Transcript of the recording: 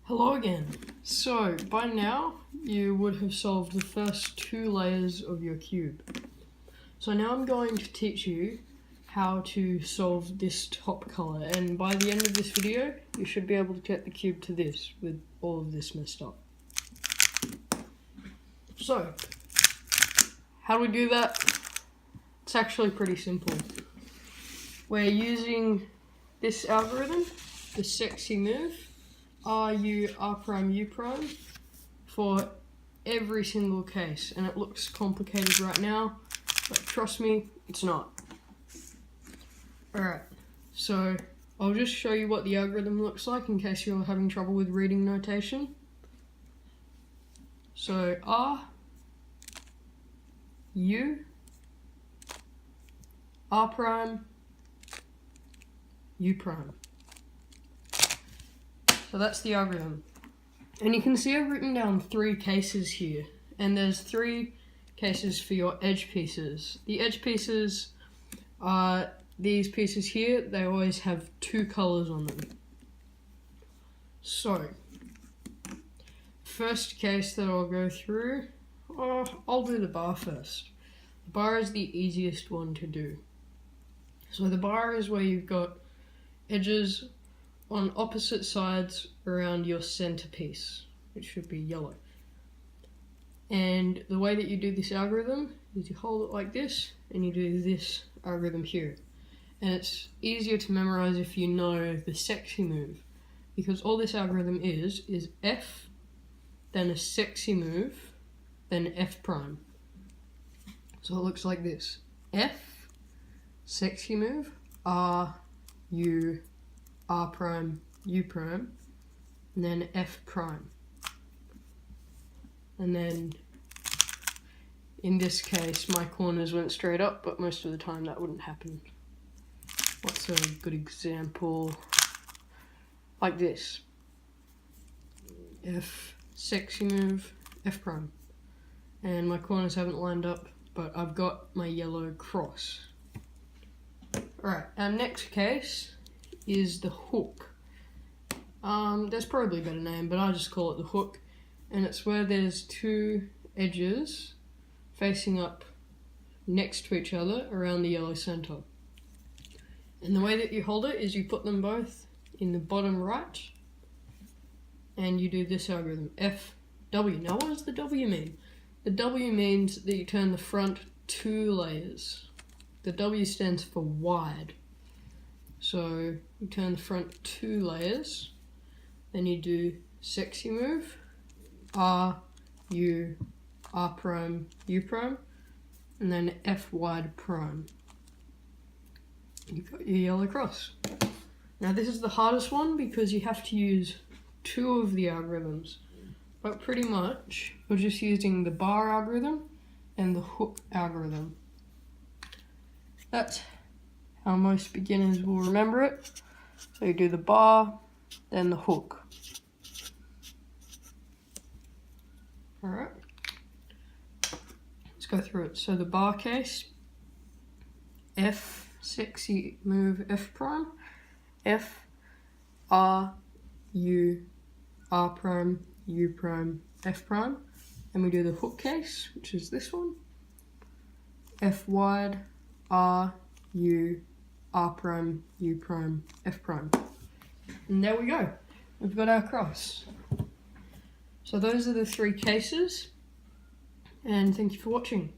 Hello again. So, by now, you would have solved the first two layers of your cube. So now I'm going to teach you how to solve this top color, and by the end of this video, you should be able to get the cube to this with all of this messed up. So, how do we do that? It's actually pretty simple. We're using this algorithm, the sexy move, RU, R prime, U prime, for every single case. And it looks complicated right now, but trust me, it's not. Alright, so I'll just show you what the algorithm looks like in case you're having trouble with reading notation. So R, U, R prime, U prime. So that's the algorithm. And you can see I've written down 3 cases here. And there's 3 cases for your edge pieces. The edge pieces are these pieces here. They always have 2 colors on them. So, first case that I'll go through, I'll do the bar first. The bar is the easiest one to do. So the bar is where you've got edges on opposite sides around your centerpiece, which should be yellow. And the way that you do this algorithm is you hold it like this, and you do this algorithm here. And it's easier to memorize if you know the sexy move, because all this algorithm is F, then a sexy move, then F prime. So it looks like this: F, sexy move, R, U, R prime, U prime, and then F prime. And then in this case my corners went straight up, but most of the time that wouldn't happen. What's a good example? Like this: F, sexy move, F prime. And my corners haven't lined up, but I've got my yellow cross. Alright, our next case is the hook. There's probably a better name, but I just call it the hook. And it's where there's 2 edges facing up next to each other around the yellow center. And the way that you hold it is you put them both in the bottom right, and you do this algorithm, F, W. Now what does the W mean? The W means that you turn the front 2 layers. The W stands for wide. So you turn the front 2 layers, then you do sexy move, R, U, R prime, U prime, and then F wide prime. You've got your yellow cross. Now this is the hardest one because you have to use 2 of the algorithms, but pretty much we're just using the bar algorithm and the hook algorithm. That's how most beginners will remember it. So you do the bar, then the hook. Alright, let's go through it. So the bar case: F, sexy move, F prime, F, R, U, R prime, U prime, F prime. And we do the hook case, which is this one: F wide, R, U, R prime, U prime, F prime. And there we go. We've got our cross. So those are the 3 cases, and thank you for watching.